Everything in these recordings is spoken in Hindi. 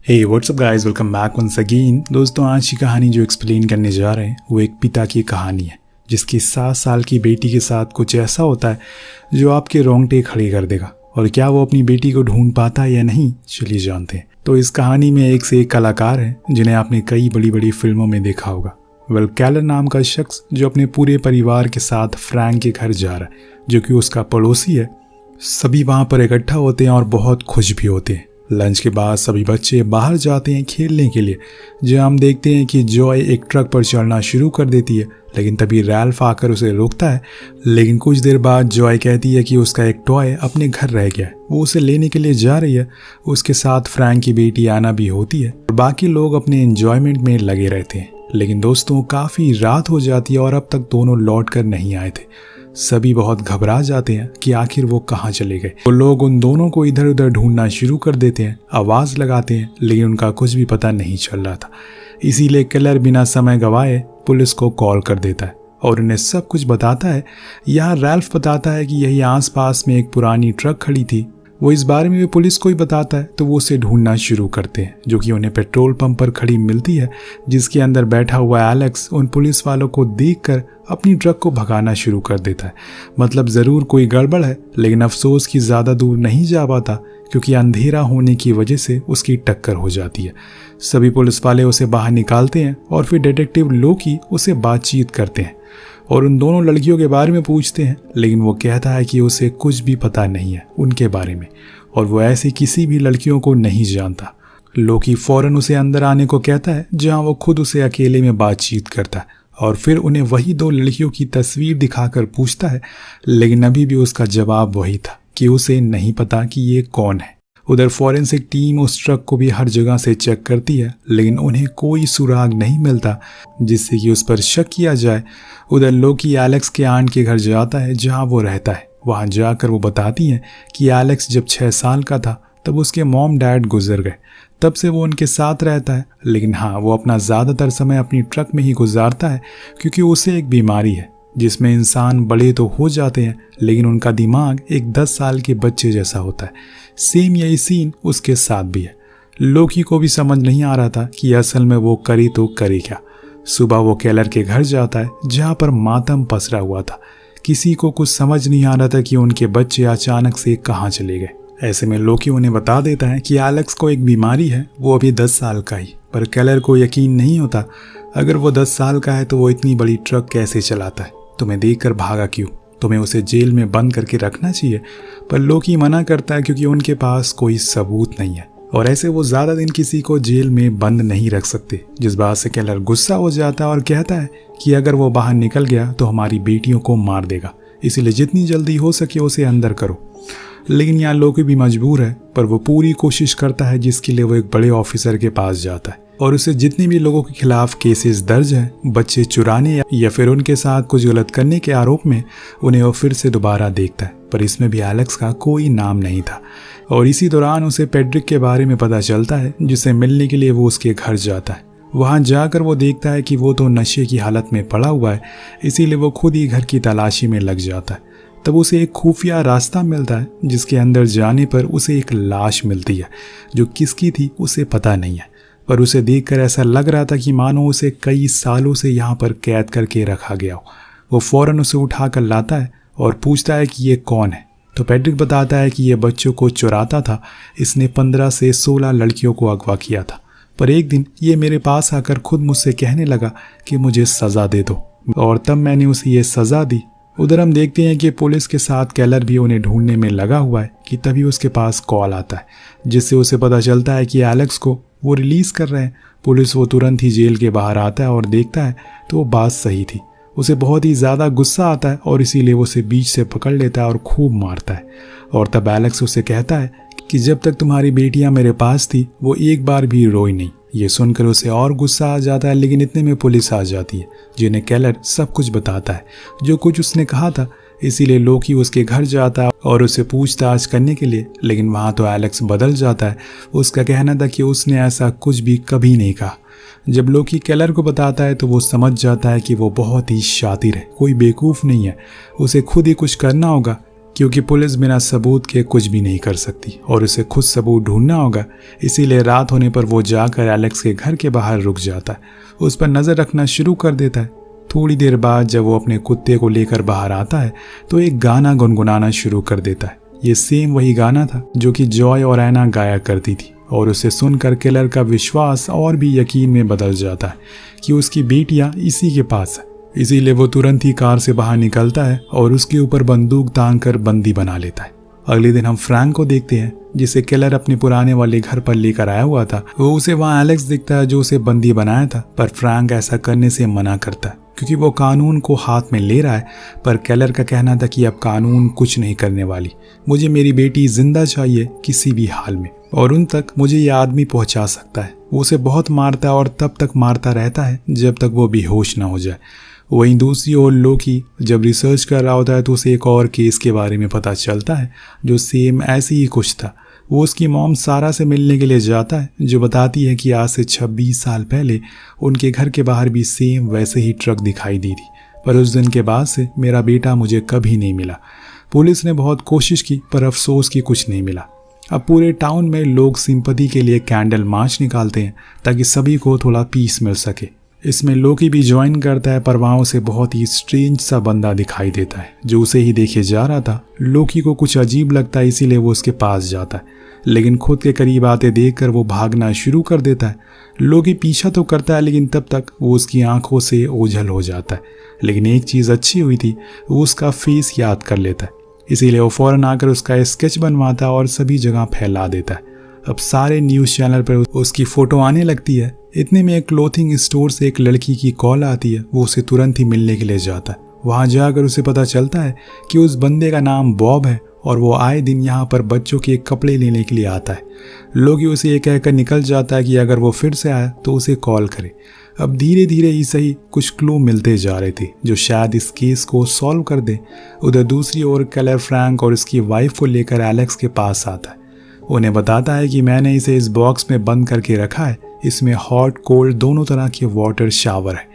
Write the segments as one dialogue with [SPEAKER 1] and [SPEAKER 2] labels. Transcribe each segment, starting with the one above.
[SPEAKER 1] हे WhatsApp guys, welcome back once again. दोस्तों, आज की कहानी जो एक्सप्लेन करने जा रहे हैं वो एक पिता की कहानी है जिसकी 7 साल की बेटी के साथ कुछ ऐसा होता है जो आपके रोंगटे खड़े कर देगा। और क्या वो अपनी बेटी को ढूंढ पाता है या नहीं, चलिए जानते हैं। तो इस कहानी में एक से एक कलाकार हैं जिन्हें आपने कई बड़ी बड़ी फिल्मों में देखा होगा। कैलर नाम का शख्स जो अपने पूरे परिवार के साथ फ्रैंक के घर जा रहा है जो कि उसका पड़ोसी है। सभी वहाँ पर इकट्ठा होते हैं और बहुत खुश भी होते हैं। लंच के बाद सभी बच्चे बाहर जाते हैं खेलने के लिए, जहाँ हम देखते हैं कि जॉय एक ट्रक पर चढ़ना शुरू कर देती है, लेकिन तभी रैल्फ आकर उसे रोकता है। लेकिन कुछ देर बाद जॉय कहती है कि उसका एक टॉय अपने घर रह गया है, वो उसे लेने के लिए जा रही है। उसके साथ फ्रैंक की बेटी आना भी होती है और बाकी लोग अपने एंजॉयमेंट में लगे रहते हैं। लेकिन दोस्तों, काफ़ी रात हो जाती है और अब तक दोनों लौट कर नहीं आए थे। सभी बहुत घबरा जाते हैं कि आखिर वो कहाँ चले गए। वो लोग उन दोनों को इधर उधर ढूंढना शुरू कर देते हैं, आवाज़ लगाते हैं, लेकिन उनका कुछ भी पता नहीं चल रहा था। इसीलिए केलर बिना समय गवाए पुलिस को कॉल कर देता है और उन्हें सब कुछ बताता है। यहाँ रैल्फ बताता है कि यही आसपास में एक पुरानी ट्रक खड़ी थी। वो इस बारे में भी पुलिस को ही बताता है, तो वो उसे ढूंढना शुरू करते हैं, जो कि उन्हें पेट्रोल पंप पर खड़ी मिलती है, जिसके अंदर बैठा हुआ एलेक्स उन पुलिस वालों को देखकर अपनी ट्रक को भगाना शुरू कर देता है। मतलब ज़रूर कोई गड़बड़ है, लेकिन अफसोस कि ज़्यादा दूर नहीं जा पाता क्योंकि अंधेरा होने की वजह से उसकी टक्कर हो जाती है। सभी पुलिस वाले उसे बाहर निकालते हैं और फिर डिटेक्टिव लोकी उसे बातचीत करते हैं और उन दोनों लड़कियों के बारे में पूछते हैं, लेकिन वो कहता है कि उसे कुछ भी पता नहीं है उनके बारे में और वो ऐसी किसी भी लड़कियों को नहीं जानता। लोकी फौरन उसे अंदर आने को कहता है, जहां वो खुद उसे अकेले में बातचीत करता है और फिर उन्हें वही 2 लड़कियों की तस्वीर दिखाकर पूछता है, लेकिन अभी भी उसका जवाब वही था कि उसे नहीं पता कि ये कौन है। उधर फॉरेंसिक टीम उस ट्रक को भी हर जगह से चेक करती है, लेकिन उन्हें कोई सुराग नहीं मिलता जिससे कि उस पर शक किया जाए। उधर लोकी एलेक्स के आंट के घर जाता है जहां वो रहता है। वहां जाकर वो बताती हैं कि एलेक्स जब 6 साल का था तब उसके मॉम डैड गुजर गए। तब से वो उनके साथ रहता है, लेकिन हाँ, वो अपना ज़्यादातर समय अपनी ट्रक में ही गुजारता है क्योंकि उसे एक बीमारी है जिसमें इंसान बड़े तो हो जाते हैं लेकिन उनका दिमाग एक 10 साल के बच्चे जैसा होता है। सेम यही सीन उसके साथ भी है। लोकी को भी समझ नहीं आ रहा था कि असल में वो करे तो करे क्या। सुबह वो केलर के घर जाता है जहाँ पर मातम पसरा हुआ था। किसी को कुछ समझ नहीं आ रहा था कि उनके बच्चे अचानक से कहाँ चले गए। ऐसे में लोकी उन्हें बता देता है कि एलेक्स को एक बीमारी है, वो अभी 10 साल का ही। पर केलर को यकीन नहीं होता, अगर वो 10 साल का है तो वो इतनी बड़ी ट्रक कैसे चलाता है? तुम्हें देखकर भागा क्यों? तुम्हें उसे जेल में बंद करके रखना चाहिए। पर लोकी मना करता है क्योंकि उनके पास कोई सबूत नहीं है और ऐसे वो ज़्यादा दिन किसी को जेल में बंद नहीं रख सकते। जिस बात से केलर गुस्सा हो जाता है और कहता है कि अगर वो बाहर निकल गया तो हमारी बेटियों को मार देगा, इसलिए जितनी जल्दी हो सके उसे अंदर करो। लेकिन यहाँ लोकी भी मजबूर है, पर वो पूरी कोशिश करता है, जिसके लिए वो एक बड़े ऑफिसर के पास जाता है और उसे जितने भी लोगों के खिलाफ केसेस दर्ज हैं बच्चे चुराने या फिर उनके साथ कुछ गलत करने के आरोप में, उन्हें वो फिर से दोबारा देखता है। पर इसमें भी एलेक्स का कोई नाम नहीं था और इसी दौरान उसे पेड्रिक के बारे में पता चलता है, जिसे मिलने के लिए वो उसके घर जाता है। वहाँ जाकर वो देखता है कि वो तो नशे की हालत में पड़ा हुआ है, इसीलिए वो खुद ही घर की तलाशी में लग जाता है। तब उसे एक खुफिया रास्ता मिलता है जिसके अंदर जाने पर उसे एक लाश मिलती है जो किसकी थी उसे पता नहीं है, पर उसे देखकर ऐसा लग रहा था कि मानो उसे कई सालों से यहाँ पर कैद करके रखा गया हो। वो फौरन उसे उठा कर लाता है और पूछता है कि ये कौन है। तो पेड्रिक बताता है कि ये बच्चों को चुराता था, इसने 15 से 16 लड़कियों को अगवा किया था। पर एक दिन ये मेरे पास आकर खुद मुझसे कहने लगा कि मुझे सज़ा दे दो और तब मैंने उसे ये सज़ा दी। उधर हम देखते हैं कि पुलिस के साथ केलर भी उन्हें ढूंढने में लगा हुआ है कि तभी उसके पास कॉल आता है, जिससे उसे पता चलता है कि एलेक्स को वो रिलीज़ कर रहे हैं। पुलिस वो तुरंत ही जेल के बाहर आता है और देखता है तो वो बात सही थी। उसे बहुत ही ज़्यादा गुस्सा आता है और इसीलिए वो उसे बीच से पकड़ लेता है और खूब मारता है। और तब एलेक्स उसे कहता है कि जब तक तुम्हारी बेटियां मेरे पास थी वो एक बार भी रोई नहीं। ये सुनकर उसे और गुस्सा आ जाता है, लेकिन इतने में पुलिस आ जाती है, जिन्हें केलर सब कुछ बताता है जो कुछ उसने कहा था। इसीलिए लोकी उसके घर जाता है और उसे पूछताछ करने के लिए, लेकिन वहाँ तो एलेक्स बदल जाता है। उसका कहना था कि उसने ऐसा कुछ भी कभी नहीं कहा। जब लोकी केलर को बताता है तो वो समझ जाता है कि वो बहुत ही शातिर है, कोई बेवकूफ़ नहीं है। उसे खुद ही कुछ करना होगा क्योंकि पुलिस बिना सबूत के कुछ भी नहीं कर सकती और उसे खुद सबूत ढूंढना होगा। इसीलिए रात होने पर वो जाकर एलेक्स के घर के बाहर रुक जाता है, उस पर नज़र रखना शुरू कर देता है। थोड़ी देर बाद जब वो अपने कुत्ते को लेकर बाहर आता है तो एक गाना गुनगुनाना शुरू कर देता है। ये सेम वही गाना था जो कि जॉय और ऐना गाया करती थी और उसे सुनकर किलर का विश्वास और भी यकीन में बदल जाता है कि उसकी बेटियां इसी के पास है। इसीलिए वो तुरंत ही कार से बाहर निकलता है और उसके ऊपर बंदूक तान कर बंदी बना लेता है। अगले दिन हम फ्रैंक को देखते हैं जिसे किलर अपने पुराने वाले घर पर लेकर आया हुआ था। वो उसे वहाँ एलेक्स दिखता है जो उसे बंदी बनाया था, पर फ्रैंक ऐसा करने से मना करता है क्योंकि वो कानून को हाथ में ले रहा है। पर किलर का कहना था कि अब कानून कुछ नहीं करने वाली, मुझे मेरी बेटी जिंदा चाहिए किसी भी हाल में, और उन तक मुझे ये आदमी पहुंचा सकता है। वो उसे बहुत मारता है और तब तक मारता रहता है जब तक वो बेहोश ना हो जाए। वहीं दूसरी ओर लोकी जब रिसर्च कर रहा होता है तो उसे एक और केस के बारे में पता चलता है जो सेम ऐसे ही कुछ था। वो उसकी मॉम सारा से मिलने के लिए जाता है जो बताती है कि आज से 26 साल पहले उनके घर के बाहर भी सेम वैसे ही ट्रक दिखाई दी थी, पर उस दिन के बाद से मेरा बेटा मुझे कभी नहीं मिला। पुलिस ने बहुत कोशिश की पर अफसोस कि कुछ नहीं मिला। अब पूरे टाउन में लोग सिंपैथी के लिए कैंडल मार्च निकालते हैं ताकि सभी को थोड़ा पीस मिल सके। इसमें लोकी भी ज्वाइन करता है, पर वहाँ उसे बहुत ही स्ट्रेंज सा बंदा दिखाई देता है जो उसे ही देखे जा रहा था। लोकी को कुछ अजीब लगता है इसीलिए वो उसके पास जाता है, लेकिन खुद के करीब आते देखकर वो भागना शुरू कर देता है। लोकी पीछा तो करता है लेकिन तब तक वो उसकी आंखों से ओझल हो जाता है। लेकिन एक चीज़ अच्छी हुई थी, वो उसका फेस याद कर लेता है, इसीलिए वो फौरन आकर उसका स्केच बनवाता है और सभी जगह फैला देता है। अब सारे न्यूज़ चैनल पर उसकी फ़ोटो आने लगती है। इतने में एक क्लोथिंग स्टोर से एक लड़की की कॉल आती है। वो उसे तुरंत ही मिलने के लिए जाता है। वहाँ जाकर उसे पता चलता है कि उस बंदे का नाम बॉब है और वो आए दिन यहाँ पर बच्चों के कपड़े लेने के लिए आता है। लोग उसे ये कहकर निकल जाता है कि अगर वो फिर से आया तो उसे कॉल करे। अब धीरे धीरे ही सही कुछ क्लू मिलते जा रहे थे जो शायद इस केस को सॉल्व कर दे। उधर दूसरी ओर किलर फ्रैंक और उसकी वाइफ को लेकर एलेक्स के पास आता है। उन्हें बताता है कि मैंने इसे इस बॉक्स में बंद करके रखा है, इसमें हॉट कोल्ड दोनों तरह के वाटर शावर है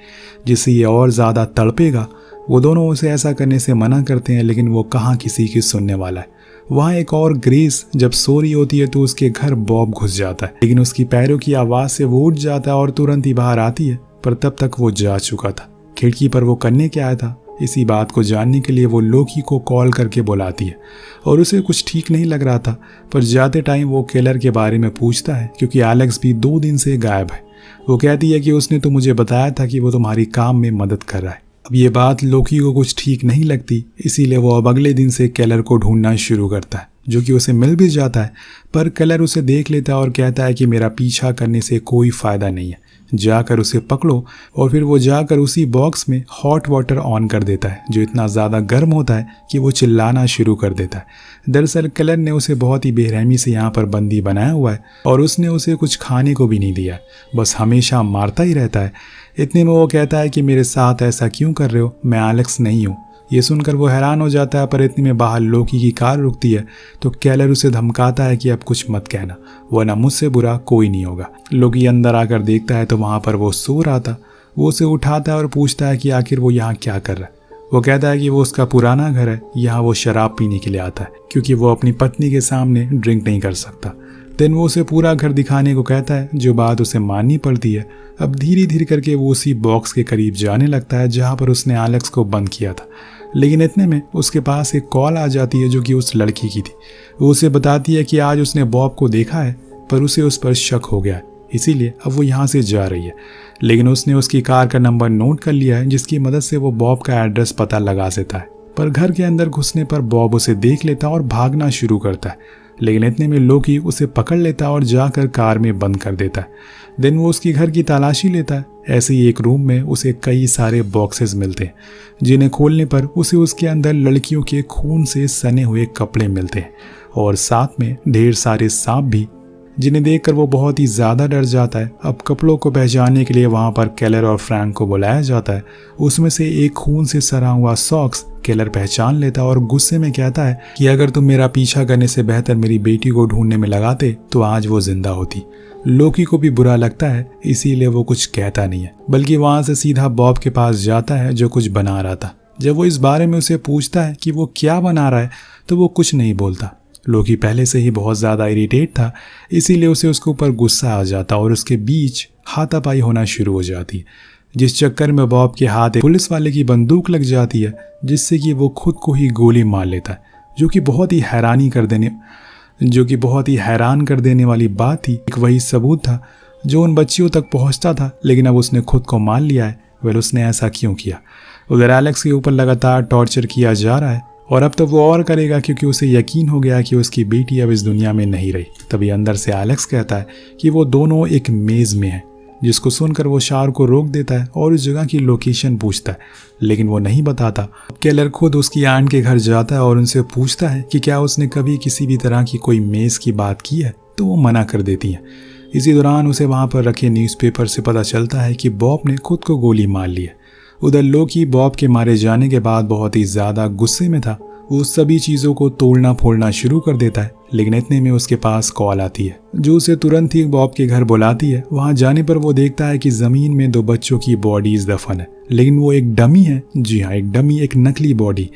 [SPEAKER 1] जिससे ये और ज़्यादा तड़पेगा। वो दोनों उसे ऐसा करने से मना करते हैं लेकिन वो कहाँ किसी की सुनने वाला है। वहाँ एक और ग्रेस जब सो रही होती है तो उसके घर बॉब घुस जाता है, लेकिन उसकी पैरों की आवाज़ से वो उठ जाता है और तुरंत ही बाहर आती है, पर तब तक वो जा चुका था। खिड़की पर वो करने क्या आया था इसी बात को जानने के लिए वो लोकी को कॉल करके बुलाती है और उसे कुछ ठीक नहीं लग रहा था, पर जाते टाइम वो किलर के बारे में पूछता है क्योंकि एलेक्स भी 2 दिन से गायब है। वो कहती है कि उसने तो मुझे बताया था कि वो तुम्हारी काम में मदद कर रहा है। अब ये बात लोकी को कुछ ठीक नहीं लगती, इसीलिए वो अब अगले दिन से किलर को ढूंढना शुरू करता है जो कि उसे मिल भी जाता है, पर किलर उसे देख लेता है और कहता है कि मेरा पीछा करने से कोई फ़ायदा नहीं है, जाकर उसे पकड़ो। और फिर वो जाकर उसी बॉक्स में हॉट वाटर ऑन कर देता है जो इतना ज़्यादा गर्म होता है कि वो चिल्लाना शुरू कर देता है। दरअसल किलर ने उसे बहुत ही बेरहमी से यहाँ पर बंदी बनाया हुआ है और उसने उसे कुछ खाने को भी नहीं दिया, बस हमेशा मारता ही रहता है। इतने में वो कहता है कि मेरे साथ ऐसा क्यों कर रहे हो, मैं एलेक्स नहीं हूँ। ये सुनकर वो हैरान हो जाता है, पर इतने में बाहर लोकी की कार रुकती है तो किलर उसे धमकाता है कि अब कुछ मत कहना वरना मुझसे बुरा कोई नहीं होगा। लोकी अंदर आकर देखता है तो वहाँ पर वो सो रहा था। वो उसे उठाता है और पूछता है कि आखिर वो यहाँ क्या कर रहा है। वो कहता है कि वो उसका पुराना घर है, यहाँ वो शराब पीने के लिए आता है क्योंकि वो अपनी पत्नी के सामने ड्रिंक नहीं कर सकता। देन वो उसे पूरा घर दिखाने को कहता है जो बात उसे माननी पड़ती है। अब धीरे धीरे करके वो उसी बॉक्स के करीब जाने लगता है जहाँ पर उसने एलेक्स को बंद किया था, लेकिन इतने में उसके पास एक कॉल आ जाती है जो कि उस लड़की की थी। वो उसे बताती है कि आज उसने बॉब को देखा है पर उसे उस पर शक हो गया है, इसीलिए अब वो यहाँ से जा रही है। लेकिन उसने उसकी कार का नंबर नोट कर लिया है जिसकी मदद से वो बॉब का एड्रेस पता लगा देता है। पर घर के अंदर घुसने पर बॉब उसे देख लेता और भागना शुरू करता है, लेकिन इतने में लोकी उसे पकड़ लेता और जाकर कार में बंद कर देता है। देन वो उसकी घर की तलाशी लेता है। ऐसे ही एक रूम में उसे कई सारे बॉक्सेस मिलते हैं जिन्हें खोलने पर उसे उसके अंदर लड़कियों के खून से सने हुए कपड़े मिलते हैं और साथ में ढेर सारे सांप भी, जिन्हें देखकर वो बहुत ही ज़्यादा डर जाता है। अब कपड़ों को पहचानने के लिए वहाँ पर किलर और फ्रैंक को बुलाया जाता है। उसमें से एक खून से सना हुआ सॉक्स किलर पहचान लेता और गुस्से में कहता है कि अगर तुम मेरा पीछा करने से बेहतर मेरी बेटी को ढूंढने में लगाते तो आज वो जिंदा होती। लोकी को भी बुरा लगता है, इसीलिए वो कुछ कहता नहीं है बल्कि वहाँ से सीधा बॉब के पास जाता है जो कुछ बना रहा था। जब वो इस बारे में उसे पूछता है कि वो क्या बना रहा है तो वो कुछ नहीं बोलता। लोकी पहले से ही बहुत ज़्यादा इरिटेट था, इसीलिए उसे उसके ऊपर गुस्सा आ जाता और उसके बीच हाथापाई होना शुरू हो जाती है, जिस चक्कर में बॉब के हाथ एक पुलिस वाले की बंदूक लग जाती है, जिससे कि वो खुद को ही गोली मार लेता है, जो कि बहुत ही हैरान कर देने वाली बात थी। एक वही सबूत था जो उन बच्चियों तक पहुंचता था, लेकिन अब उसने खुद को मान लिया है। वेल, उसने ऐसा क्यों किया? उधर एलेक्स के ऊपर लगातार टॉर्चर किया जा रहा है और अब तो वो और करेगा, क्योंकि उसे यकीन हो गया कि उसकी बेटी अब इस दुनिया में नहीं रही। तभी अंदर से एलेक्स कहता है कि वो दोनों एक मेज़ में हैं, जिसको सुनकर वो शार को रोक देता है और उस जगह की लोकेशन पूछता है, लेकिन वो नहीं बताता। केलर खुद उसकी आंट के घर जाता है और उनसे पूछता है कि क्या उसने कभी किसी भी तरह की कोई मेज़ की बात की है, तो वो मना कर देती हैं। इसी दौरान उसे वहाँ पर रखे न्यूज़पेपर से पता चलता है कि बॉब ने खुद को गोली मार ली है। उधर लोकी बॉब के मारे जाने के बाद बहुत ही ज़्यादा गुस्से में था। वो सभी चीज़ों को तोड़ना फोड़ना शुरू कर देता है, लेकिन इतने में उसके पास कॉल आती है जो उसे तुरंत ही बॉब के घर बुलाती है। वहाँ जाने पर वो देखता है कि ज़मीन में 2 बच्चों की बॉडीज दफन है, लेकिन वो एक डमी है। जी हाँ, एक डमी, एक नकली बॉडी।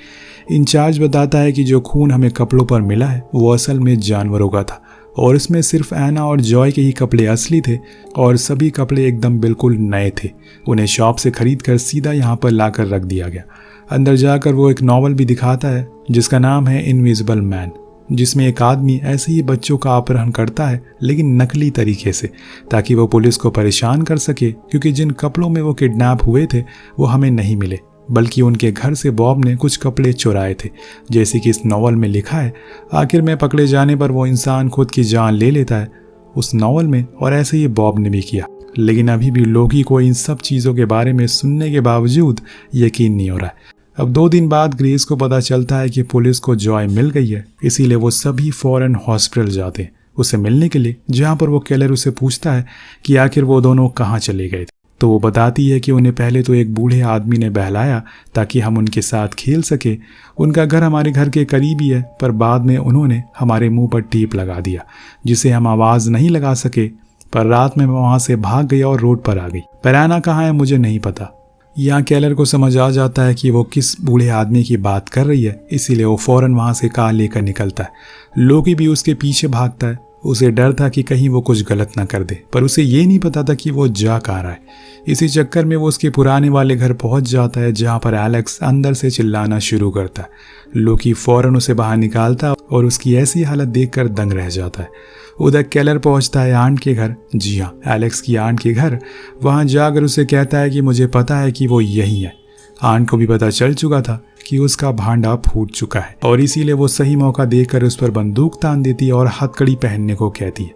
[SPEAKER 1] इंचार्ज बताता है कि जो खून हमें कपड़ों पर मिला है वो असल में जानवरों का था और इसमें सिर्फ एना और जॉय के ही कपड़े असली थे और सभी कपड़े एकदम बिल्कुल नए थे। उन्हें शॉप से खरीद कर सीधा यहाँ पर लाकर रख दिया गया। अंदर जाकर वो एक नॉवल भी दिखाता है जिसका नाम है इनविजिबल मैन, जिसमें एक आदमी ऐसे ही बच्चों का अपहरण करता है, लेकिन नकली तरीके से, ताकि वो पुलिस को परेशान कर सके, क्योंकि जिन कपड़ों में वो किडनैप हुए थे वो हमें नहीं मिले, बल्कि उनके घर से बॉब ने कुछ कपड़े चुराए थे। जैसे कि इस नॉवल में लिखा है, आखिर में पकड़े जाने पर वो इंसान खुद की जान ले लेता है उस नॉवल में, और ऐसे ही बॉब ने भी किया। लेकिन अभी भी लोकी को इन सब चीज़ों के बारे में सुनने के बावजूद यकीन नहीं हो रहा है। अब 2 दिन बाद ग्रेस को पता चलता है कि पुलिस को जॉय मिल गई है, इसीलिए वो सभी फौरन हॉस्पिटल जाते हैं उसे मिलने के लिए, जहाँ पर वो केलर उसे पूछता है कि आखिर वो दोनों कहाँ चले गए थे। तो वो बताती है कि उन्हें पहले तो एक बूढ़े आदमी ने बहलाया ताकि हम उनके साथ खेल सके। उनका घर हमारे घर के करीब ही है, पर बाद में उन्होंने हमारे मुंह पर टेप लगा दिया जिसे हम आवाज़ नहीं लगा सके। पर रात में मैं वहाँ से भाग गई और रोड पर आ गई। पर एना कहाँ है मुझे नहीं पता। यहाँ केलर को समझ आ जाता है कि वो किस बूढ़े आदमी की बात कर रही है, इसीलिए वो फौरन वहाँ से कार लेकर निकलता है। लोकी भी उसके पीछे भागता है। उसे डर था कि कहीं वो कुछ गलत ना कर दे, पर उसे ये नहीं पता था कि वो जा कहाँ रहा है। इसी चक्कर में वो उसके पुराने वाले घर पहुंच जाता है, जहाँ पर एलेक्स अंदर से चिल्लाना शुरू करता है। लोकी फौरन उसे बाहर निकालता है और उसकी ऐसी हालत देखकर दंग रह जाता है। उधर केलर पहुंचता है आंट के घर, जी हाँ, एलेक्स की आंट के घर। वहां जाकर उसे कहता है कि मुझे पता है कि वो यही है। आंट को भी पता चल चुका था कि उसका भांडा फूट चुका है और इसीलिए वो सही मौका देखकर उस पर बंदूक तान देती है और हथकड़ी पहनने को कहती है।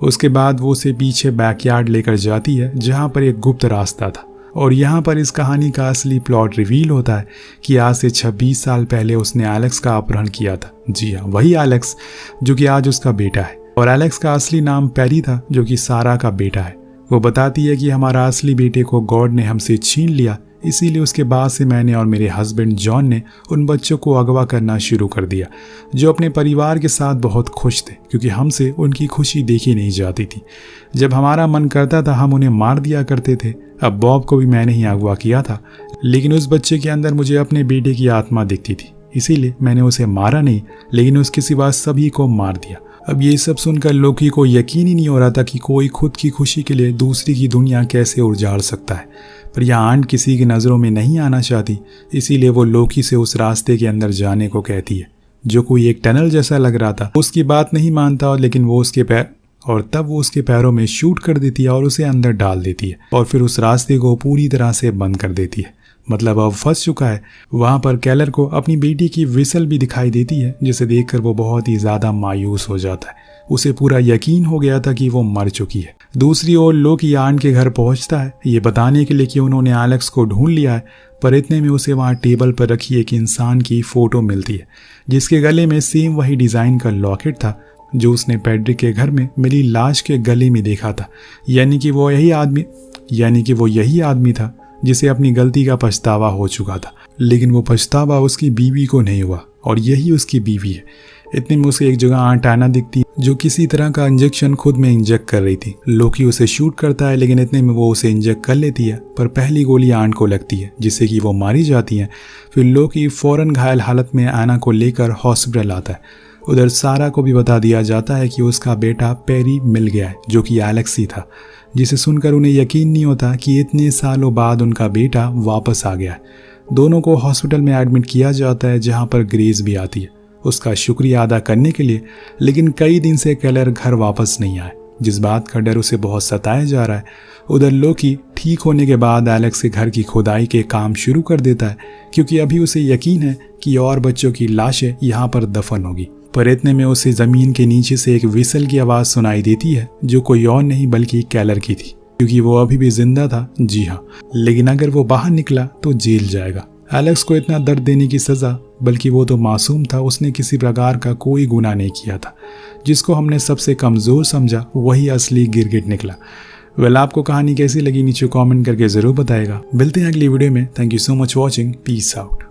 [SPEAKER 1] उसके बाद वो उसे पीछे बैकयार्ड लेकर जाती है, जहाँ पर एक गुप्त रास्ता था। और यहाँ पर इस कहानी का असली प्लॉट रिवील होता है कि आज से 26 साल पहले उसने एलेक्स का अपहरण किया था। जी हाँ, वही एलेक्स जो कि आज उसका बेटा है। और एलेक्स का असली नाम पैरी था, जो कि सारा का बेटा है। वो बताती है कि हमारा असली बेटे को गॉड ने हमसे छीन लिया, इसीलिए उसके बाद से मैंने और मेरे हस्बैंड जॉन ने उन बच्चों को अगवा करना शुरू कर दिया, जो अपने परिवार के साथ बहुत खुश थे, क्योंकि हमसे उनकी खुशी देखी नहीं जाती थी। जब हमारा मन करता था हम उन्हें मार दिया करते थे। अब बॉब को भी मैंने ही अगवा किया था, लेकिन उस बच्चे के अंदर मुझे अपने बेटे की आत्मा दिखती थी, इसीलिए मैंने उसे मारा नहीं, लेकिन उसके सिवा सभी को मार दिया। अब ये सब सुनकर लोकी को यकीन ही नहीं हो रहा था कि कोई खुद की खुशी के लिए दूसरी की दुनिया कैसे उजाड़ सकता है। पर यह आंट किसी की नज़रों में नहीं आना चाहती, इसीलिए वो लोकी से उस रास्ते के अंदर जाने को कहती है, जो कोई एक टनल जैसा लग रहा था। उसकी बात नहीं मानता, लेकिन वो उसके पैरों में शूट कर देती है और उसे अंदर डाल देती है और फिर उस रास्ते को पूरी तरह से बंद कर देती है। मतलब अब फंस चुका है। वहाँ पर केलर को अपनी बेटी की विसल भी दिखाई देती है, जिसे देखकर वो बहुत ही ज़्यादा मायूस हो जाता है। उसे पूरा यकीन हो गया था कि वो मर चुकी है। दूसरी ओर लोकी आंट के घर पहुंचता है, ये बताने के लिए कि उन्होंने एलेक्स को ढूंढ लिया है। पर इतने में उसे वहाँ टेबल पर रखी एक इंसान की फ़ोटो मिलती है, जिसके गले में सेम वही डिज़ाइन का लॉकेट था जो उसने पैड्रिक के घर में मेरी लाश के गले में देखा था। यानी कि वो यही आदमी था जिसे अपनी गलती का पछतावा हो चुका था, लेकिन वो पछतावा उसकी बीवी को नहीं हुआ और यही उसकी बीवी है। इतने में उसे एक जगह आंट आना दिखती जो किसी तरह का इंजेक्शन खुद में इंजेक्ट कर रही थी। लोकी उसे शूट करता है, लेकिन इतने में वो उसे इंजेक्ट कर लेती है, पर पहली गोली आंट को लगती है जिससे कि वो मारी जाती है। फिर लोकी फौरन घायल हालत में एना को लेकर हॉस्पिटल आता है। उधर सारा को भी बता दिया जाता है कि उसका बेटा पेरी मिल गया है, जो कि एलेक्स ही था, जिसे सुनकर उन्हें यकीन नहीं होता कि इतने सालों बाद उनका बेटा वापस आ गया है। दोनों को हॉस्पिटल में एडमिट किया जाता है, जहां पर ग्रेस भी आती है उसका शुक्रिया अदा करने के लिए। लेकिन कई दिन से केलर घर वापस नहीं आए, जिस बात का डर उसे बहुत सताया जा रहा है। उधर लोकी ठीक होने के बाद एलेक्स के घर की खुदाई के काम शुरू कर देता है, क्योंकि अभी उसे यकीन है कि और बच्चों की लाशें यहाँ पर दफन होगी। पर इतने में उसे जमीन के नीचे से एक विसल की आवाज़ सुनाई देती है, जो कोई और नहीं बल्कि केलर की थी, क्योंकि वो अभी भी जिंदा था। जी हाँ, लेकिन अगर वो बाहर निकला तो जेल जाएगा। एलेक्स को इतना दर्द देने की सज़ा, बल्कि वो तो मासूम था, उसने किसी प्रकार का कोई गुनाह नहीं किया था। जिसको हमने सबसे कमज़ोर समझा वही असली गिरगिट निकला। वेल, आपको कहानी कैसी लगी नीचे कमेंट करके ज़रूर बताएगा। मिलते हैं अगली वीडियो में। Thank you so much watching. Peace out.